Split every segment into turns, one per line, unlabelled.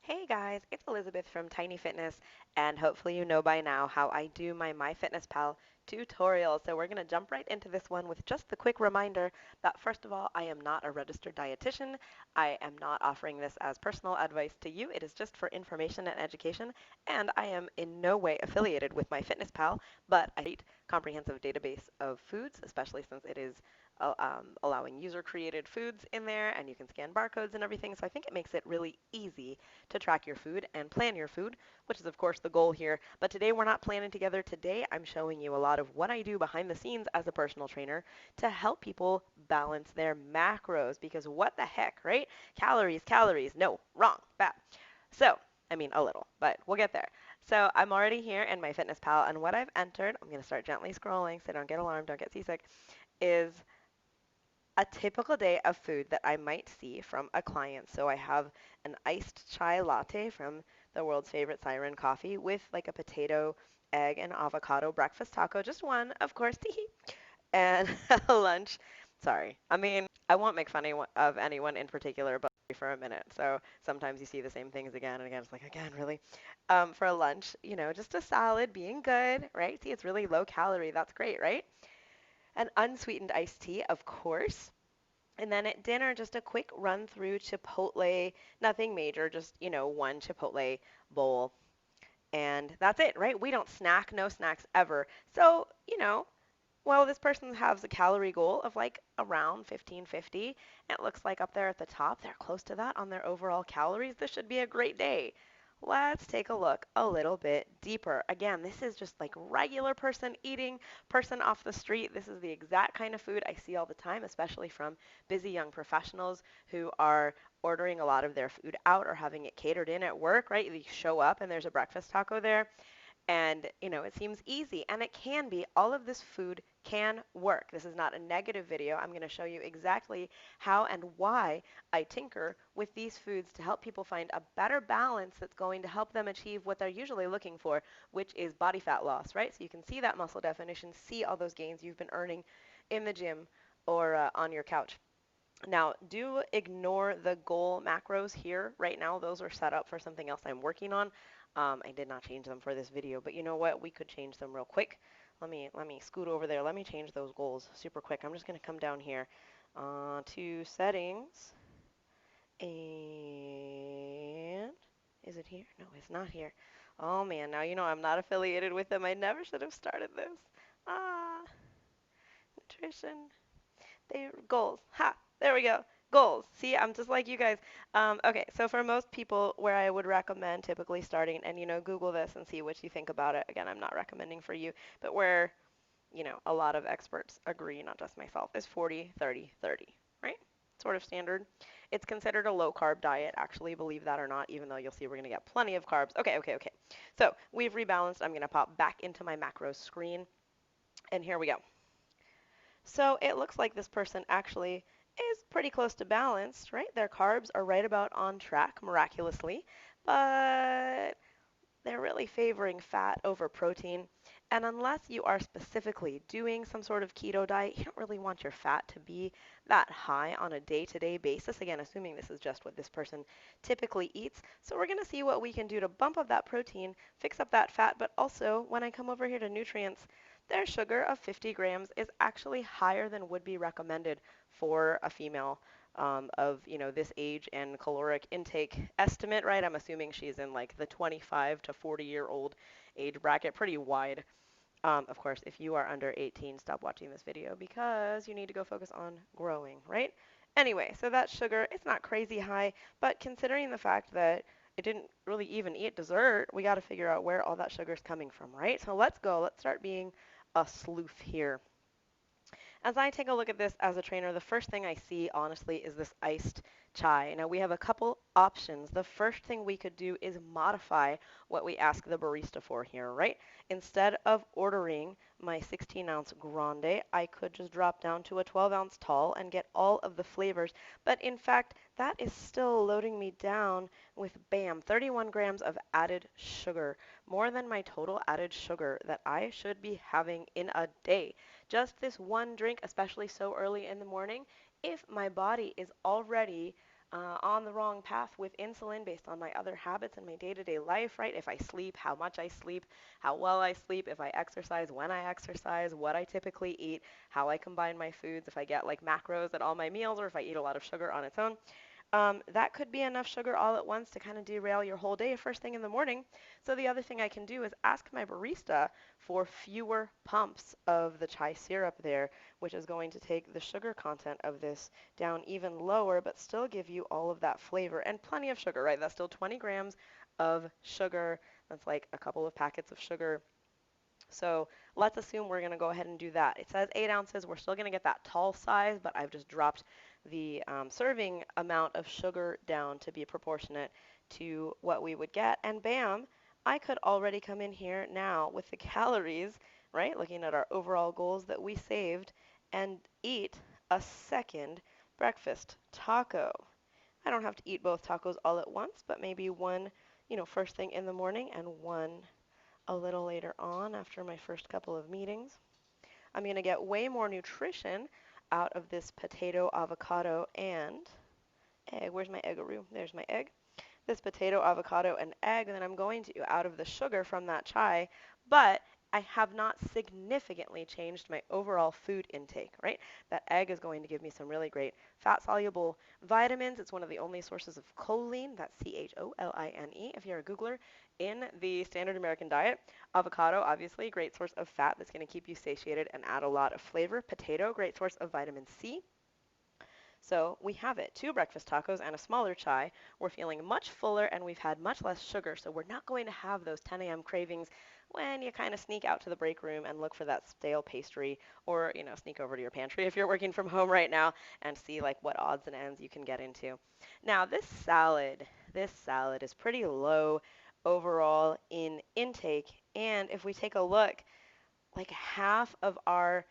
Hey guys, it's Elizabeth from Tiny Fitness, and hopefully you know by now how I do my MyFitnessPal tutorial. So we're going to jump right into this one with just the quick reminder that first of all, I am not a registered dietitian. I am not offering this as personal advice to you. It is just for information and education, and I am in no way affiliated with MyFitnessPal, but I create comprehensive database of foods, especially since it is allowing user-created foods in there, and you can scan barcodes and everything. So I think it makes it really easy to track your food and plan your food, which is of course the goal here. But today we're not planning together. Today I'm showing you a lot of what I do behind the scenes as a personal trainer to help people balance their macros because what the heck, right? Calories, calories. No, wrong, bad. So, I mean a little, but we'll get there. So I'm already here in MyFitnessPal, and what I've entered, I'm going to start gently scrolling so don't get alarmed, don't get seasick, is a typical day of food that I might see from a client. So I have an iced chai latte from the world's favorite Siren Coffee with like a potato, egg, and avocado breakfast taco. Just one, of course, and a lunch. Sorry. I mean, I won't make fun of anyone in particular, but for a minute. So sometimes you see the same things again and again. It's like, again, really? For a lunch, just a salad, being good, right? See, it's really low calorie. That's great, right? An unsweetened iced tea, of course. And then at dinner, just a quick run through Chipotle, nothing major, just, one Chipotle bowl. And that's it, right? We don't snack, no snacks ever. So, well, this person has a calorie goal of like around 1550. It looks like up there at the top, they're close to that on their overall calories. This should be a great day. Let's take a look a little bit deeper. Again, this is just like regular person eating, person off the street. This is the exact kind of food I see all the time, especially from busy young professionals who are ordering a lot of their food out or having it catered in at work, right? You show up and there's a breakfast taco there. And, it seems easy, and it can be. All of this food can work. This is not a negative video. I'm going to show you exactly how and why I tinker with these foods to help people find a better balance that's going to help them achieve what they're usually looking for, which is body fat loss, right? So you can see that muscle definition, see all those gains you've been earning in the gym or on your couch. Now, do ignore the goal macros here. Right now, those are set up for something else I'm working on. I did not change them for this video, but you know what? We could change them real quick. Let me scoot over there. Let me change those goals super quick. I'm just going to come down here to settings. And is it here? No, it's not here. Oh man, now you know I'm not affiliated with them. I never should have started this. Ah, nutrition. They goals. Ha! There we go. Goals. See, I'm just like you guys. Okay, so for most people, where I would recommend typically starting, and Google this and see what you think about it. Again, I'm not recommending for you, but where a lot of experts agree, not just myself, is 40, 30, 30, right? Sort of standard. It's considered a low carb diet, actually, believe that or not, even though you'll see we're going to get plenty of carbs. Okay, okay, okay. So we've rebalanced. I'm going to pop back into my macros screen, and here we go. So it looks like this person actually is pretty close to balanced, right? Their carbs are right about on track, miraculously, but they're really favoring fat over protein. And unless you are specifically doing some sort of keto diet, you don't really want your fat to be that high on a day-to-day basis. Again, assuming this is just what this person typically eats. So we're going to see what we can do to bump up that protein, fix up that fat, but also when I come over here to nutrients, their sugar of 50 grams is actually higher than would be recommended for a female of this age and caloric intake estimate, right? I'm assuming she's in like the 25 to 40-year-old age bracket, pretty wide. Of course, if you are under 18, stop watching this video because you need to go focus on growing, right? Anyway, so that sugar, it's not crazy high, but considering the fact that it didn't really even eat dessert, we got to figure out where all that sugar is coming from, right? So let's go. Let's start being a sleuth here. As I take a look at this as a trainer, the first thing I see, honestly, is this iced chai. Now, we have a couple options. The first thing we could do is modify what we ask the barista for here, right? Instead of ordering my 16-ounce grande, I could just drop down to a 12-ounce tall and get all of the flavors. But in fact, that is still loading me down with, bam, 31 grams of added sugar, more than my total added sugar that I should be having in a day. Just this one drink, especially so early in the morning, if my body is already on the wrong path with insulin based on my other habits in my day-to-day life, right? If I sleep, how much I sleep, how well I sleep, if I exercise, when I exercise, what I typically eat, how I combine my foods, if I get like macros at all my meals, or if I eat a lot of sugar on its own. That could be enough sugar all at once to kind of derail your whole day first thing in the morning. So the other thing I can do is ask my barista for fewer pumps of the chai syrup there, which is going to take the sugar content of this down even lower, but still give you all of that flavor and plenty of sugar, right? That's still 20 grams of sugar. That's like a couple of packets of sugar. So let's assume we're going to go ahead and do that. It says 8 ounces. We're still going to get that tall size, but I've just dropped the serving amount of sugar down to be proportionate to what we would get. And bam, I could already come in here now with the calories, right, looking at our overall goals that we saved, and eat a second breakfast taco. I don't have to eat both tacos all at once, but maybe one, first thing in the morning and one a little later on after my first couple of meetings. I'm going to get way more nutrition out of this potato, avocado, and egg. Where's my eggaroo? There's my egg. This potato, avocado, and egg, and then I'm going to out of the sugar from that chai, but I have not significantly changed my overall food intake, right? That egg is going to give me some really great fat-soluble vitamins. It's one of the only sources of choline, that's choline, if you're a Googler, in the standard American diet. Avocado, obviously, great source of fat that's going to keep you satiated and add a lot of flavor. Potato, great source of vitamin C. So we have it, 2 breakfast tacos and a smaller chai. We're feeling much fuller and we've had much less sugar, so we're not going to have those 10 a.m. cravings when you kind of sneak out to the break room and look for that stale pastry, or sneak over to your pantry if you're working from home right now and see like what odds and ends you can get into. Now this salad is pretty low overall in intake, and if we take a look, like half of our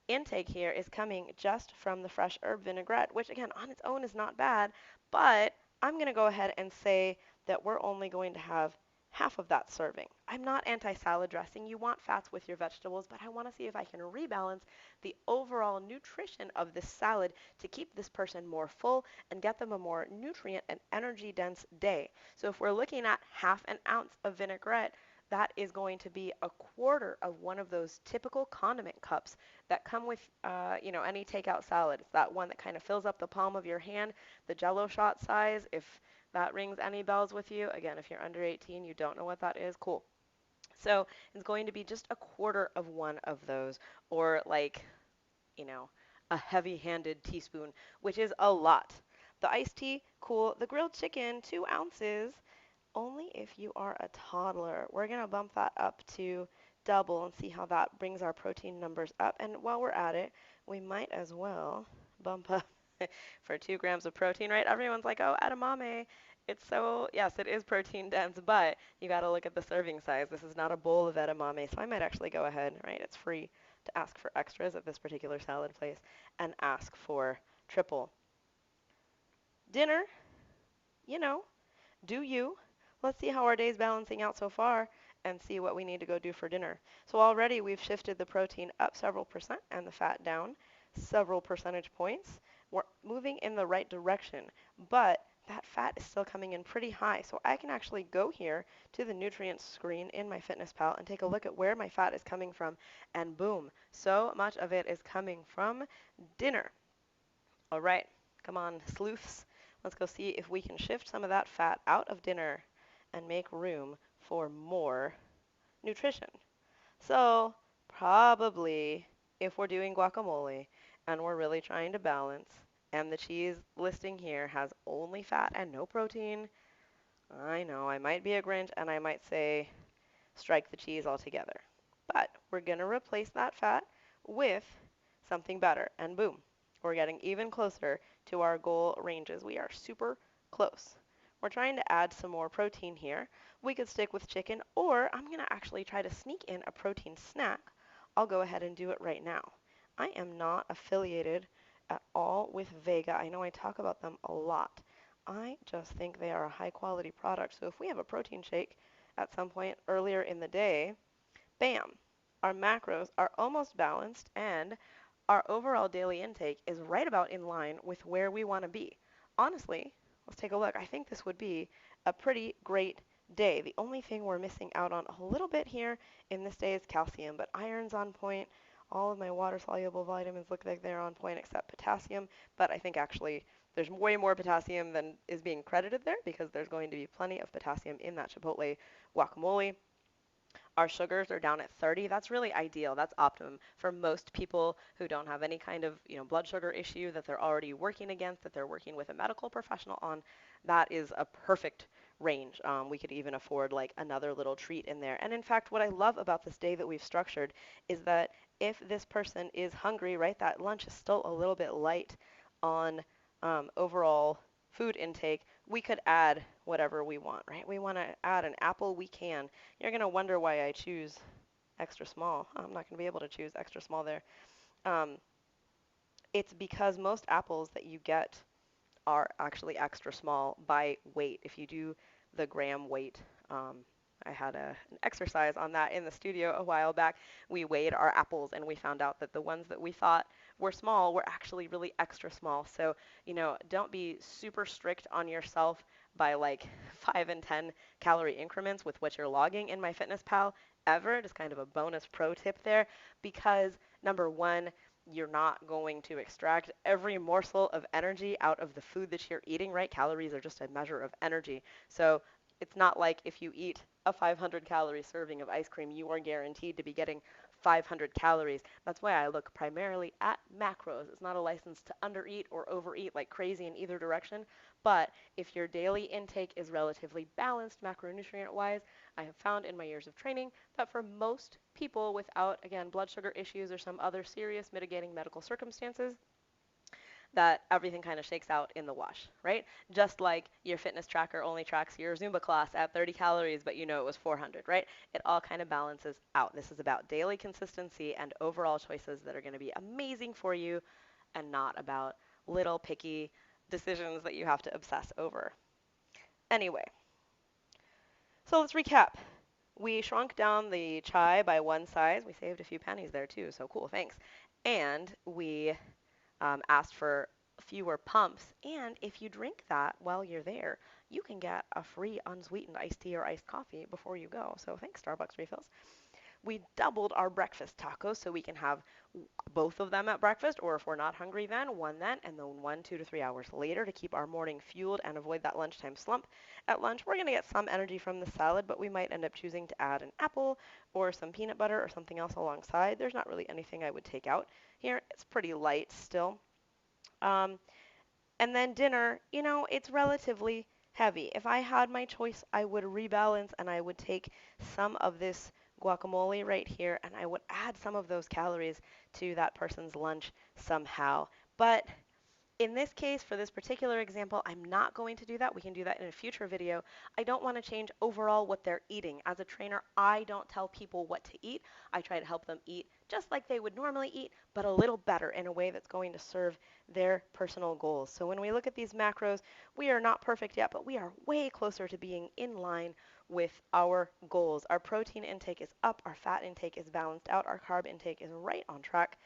intake here is coming just from the fresh herb vinaigrette, which again on its own is not bad, but I'm going to go ahead and say that we're only going to have half of that serving. I'm not anti-salad dressing. You want fats with your vegetables, but I want to see if I can rebalance the overall nutrition of this salad to keep this person more full and get them a more nutrient and energy dense day. So if we're looking at half an ounce of vinaigrette, that is going to be a quarter of one of those typical condiment cups that come with, any takeout salad. It's that one that kind of fills up the palm of your hand, the Jello shot size. If that rings any bells with you, again, if you're under 18, you don't know what that is, cool. So it's going to be just a quarter of one of those, or like, you know, a heavy-handed teaspoon, which is a lot. The iced tea, cool. The grilled chicken, 2 ounces. Only if you are a toddler. We're going to bump that up to double and see how that brings our protein numbers up. And while we're at it, we might as well bump up for 2 grams of protein, right? Everyone's like, oh, edamame. It's so, yes, it is protein dense, but you got to look at the serving size. This is not a bowl of edamame, so I might actually go ahead, right? It's free to ask for extras at this particular salad place and ask for triple. Dinner, you know, do you? Let's see how our day's balancing out so far and see what we need to go do for dinner. So already we've shifted the protein up several percent and the fat down several percentage points. We're moving in the right direction, but that fat is still coming in pretty high. So I can actually go here to the nutrients screen in MyFitnessPal and take a look at where my fat is coming from, and boom, so much of it is coming from dinner. All right, come on, sleuths. Let's go see if we can shift some of that fat out of dinner and make room for more nutrition. So probably if we're doing guacamole and we're really trying to balance, and the cheese listing here has only fat and no protein, I know I might be a Grinch and I might say strike the cheese altogether. But we're going to replace that fat with something better, and boom, we're getting even closer to our goal ranges. We are super close. We're trying to add some more protein here. We could stick with chicken, or I'm going to actually try to sneak in a protein snack. I'll go ahead and do it right now. I am not affiliated at all with Vega. I know I talk about them a lot. I just think they are a high quality product. So if we have a protein shake at some point earlier in the day, bam, our macros are almost balanced and our overall daily intake is right about in line with where we want to be. Honestly, let's take a look. I think this would be a pretty great day. The only thing we're missing out on a little bit here in this day is calcium, but iron's on point. All of my water-soluble vitamins look like they're on point except potassium, but I think actually there's way more potassium than is being credited there because there's going to be plenty of potassium in that chipotle guacamole. Our sugars are down at 30. That's really ideal. That's optimum for most people who don't have any kind of, blood sugar issue that they're already working against, that they're working with a medical professional on. That is a perfect range. We could even afford like another little treat in there. And in fact, what I love about this day that we've structured is that if this person is hungry, right, that lunch is still a little bit light on overall food intake, we could add whatever we want, right? We want to add an apple, we can. You're going to wonder why I choose extra small. I'm not going to be able to choose extra small there. Um, it's because most apples that you get are actually extra small by weight. If you do the gram weight, I had an exercise on that in the studio a while back. We weighed our apples and we found out that the ones that we thought were small were actually really extra small. So, don't be super strict on yourself by like 5 and 10 calorie increments with what you're logging in MyFitnessPal ever. Just kind of a bonus pro tip there because number one, you're not going to extract every morsel of energy out of the food that you're eating, right? Calories are just a measure of energy. So it's not like if you eat a 500 calorie serving of ice cream, you are guaranteed to be getting 500 calories. That's why I look primarily at macros. It's not a license to undereat or overeat like crazy in either direction. But if your daily intake is relatively balanced macronutrient wise, I have found in my years of training that for most people without, again, blood sugar issues or some other serious mitigating medical circumstances, that everything kind of shakes out in the wash, right? Just like your fitness tracker only tracks your Zumba class at 30 calories, but you know it was 400, right? It all kind of balances out. This is about daily consistency and overall choices that are going to be amazing for you and not about little picky decisions that you have to obsess over. Anyway, so let's recap. We shrunk down the chai by one size. We saved a few pennies there too, so cool, thanks. And we asked for fewer pumps. And if you drink that while you're there, you can get a free unsweetened iced tea or iced coffee before you go. So thanks, Starbucks refills. We doubled our breakfast tacos so we can have both of them at breakfast, or if we're not hungry then, and then one 2 to 3 hours later to keep our morning fueled and avoid that lunchtime slump. At lunch, we're going to get some energy from the salad, but we might end up choosing to add an apple or some peanut butter or something else alongside. There's not really anything I would take out here. It's pretty light still. Um, and then dinner, it's relatively heavy. If I had my choice, I would rebalance and I would take some of this guacamole right here and I would add some of those calories to that person's lunch somehow. But in this case, for this particular example, I'm not going to do that. We can do that in a future video. I don't want to change overall what they're eating. As a trainer, I don't tell people what to eat. I try to help them eat just like they would normally eat, but a little better in a way that's going to serve their personal goals. So when we look at these macros, we are not perfect yet, but we are way closer to being in line with our goals. Our protein intake is up, our fat intake is balanced out, our carb intake is right on track.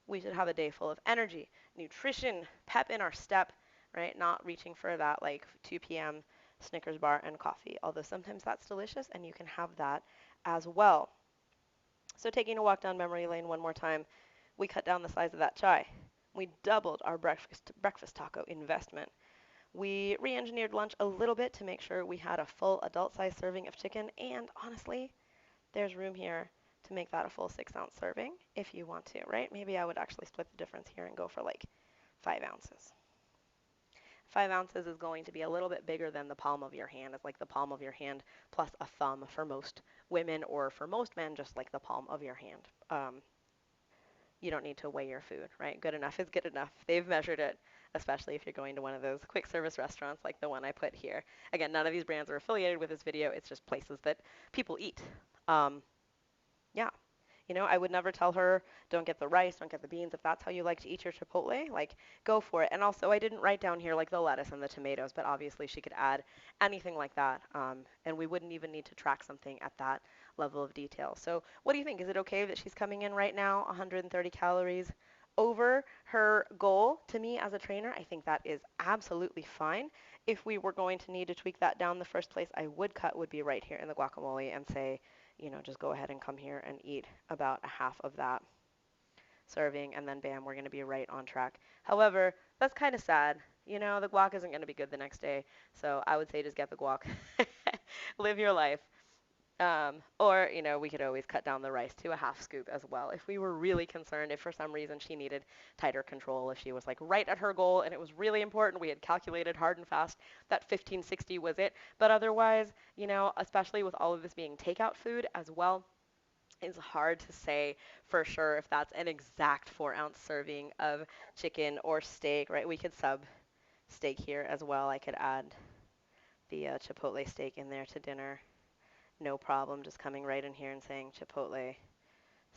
We should have a day full of energy, nutrition, pep in our step, right? Not reaching for that like 2 p.m. Snickers bar and coffee, although sometimes that's delicious and you can have that as well. So taking a walk down memory lane one more time, we cut down the size of that chai. We doubled our breakfast taco investment. We re-engineered lunch a little bit to make sure we had a full adult-sized serving of chicken, and honestly, there's room here to make that a full 6-ounce serving if you want to, right? Maybe I would actually split the difference here and go for like 5 ounces. 5 ounces is going to be a little bit bigger than the palm of your hand. It's like the palm of your hand plus a thumb for most women, or for most men, just like the palm of your hand. You don't need to weigh your food, right? Good enough is good enough. They've measured it, especially if you're going to one of those quick service restaurants like the one I put here. Again, none of these brands are affiliated with this video. It's just places that people eat. Yeah. I would never tell her, don't get the rice, don't get the beans. If that's how you like to eat your chipotle, like, go for it. And also, I didn't write down here, like, the lettuce and the tomatoes, but obviously she could add anything like that. And we wouldn't even need to track something at that level of detail. So what do you think? Is it okay that she's coming in right now, 130 calories over her goal, to me as a trainer, I think that is absolutely fine. If we were going to need to tweak that down, the first place I would cut would be right here in the guacamole and say, just go ahead and come here and eat about a half of that serving, and then bam, we're going to be right on track. However, that's kind of sad. The guac isn't going to be good the next day, so I would say just get the guac. Live your life. Or, we could always cut down the rice to a half scoop as well. If we were really concerned, if for some reason she needed tighter control, if she was like right at her goal and it was really important, we had calculated hard and fast that 1560 was it. But otherwise, especially with all of this being takeout food as well, it's hard to say for sure if that's an exact 4-ounce serving of chicken or steak, right? We could sub steak here as well. I could add the chipotle steak in there to dinner. No problem, just coming right in here and saying chipotle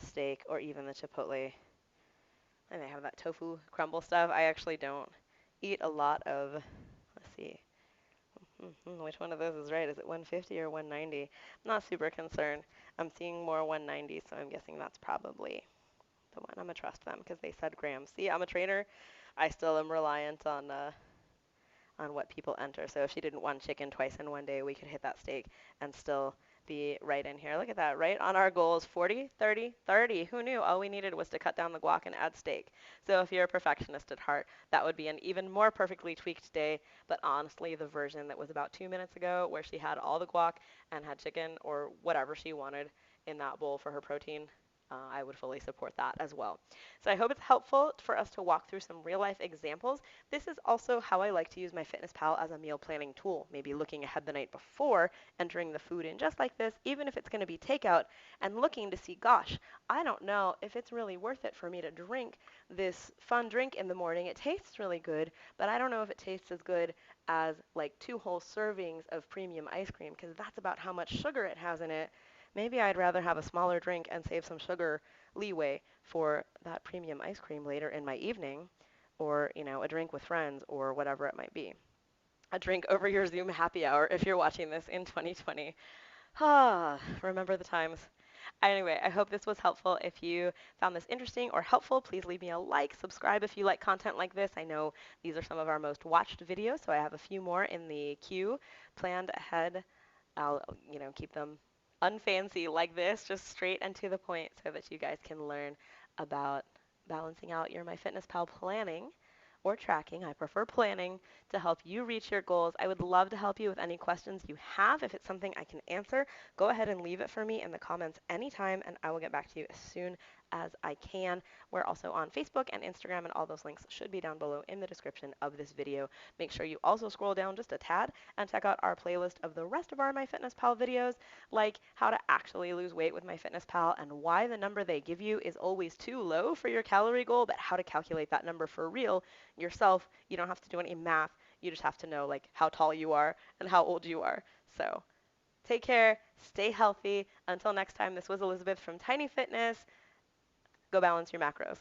steak, or even the chipotle. And they have that tofu crumble stuff. I actually don't eat a lot of, let's see, which one of those is right? Is it 150 or 190? I'm not super concerned. I'm seeing more 190, so I'm guessing that's probably the one. I'm going to trust them because they said grams. See, I'm a trainer. I still am reliant on what people enter. So if she didn't want chicken twice in one day, we could hit that steak and still be right in here. Look at that, right on our goals, 40, 30, 30. Who knew? All we needed was to cut down the guac and add steak. So if you're a perfectionist at heart, that would be an even more perfectly tweaked day. But honestly, the version that was about 2 minutes ago, where she had all the guac and had chicken or whatever she wanted in that bowl for her protein, I would fully support that as well. So I hope it's helpful for us to walk through some real life examples. This is also how I like to use MyFitnessPal as a meal planning tool, maybe looking ahead the night before, entering the food in just like this, even if it's going to be takeout, and looking to see, gosh, I don't know if it's really worth it for me to drink this fun drink in the morning. It tastes really good, but I don't know if it tastes as good as like 2 whole servings of premium ice cream, because that's about how much sugar it has in it. Maybe I'd rather have a smaller drink and save some sugar leeway for that premium ice cream later in my evening, or, a drink with friends, or whatever it might be. A drink over your Zoom happy hour if you're watching this in 2020. Ah, remember the times. Anyway, I hope this was helpful. If you found this interesting or helpful, please leave me a like, subscribe if you like content like this. I know these are some of our most watched videos, so I have a few more in the queue planned ahead. I'll, keep them unfancy like this, just straight and to the point so that you guys can learn about balancing out your MyFitnessPal planning or tracking. I prefer planning to help you reach your goals. I would love to help you with any questions you have. If it's something I can answer, go ahead and leave it for me in the comments anytime, and I will get back to you as soon as I can. We're also on Facebook and Instagram, and all those links should be down below in the description of this video. Make sure you also scroll down just a tad and check out our playlist of the rest of our MyFitnessPal videos, like how to actually lose weight with MyFitnessPal and why the number they give you is always too low for your calorie goal, but how to calculate that number for real yourself. You don't have to do any math. You just have to know like how tall you are and how old you are. So take care, stay healthy. Until next time, this was Elizabeth from Tiny Fitness. Go balance your macros.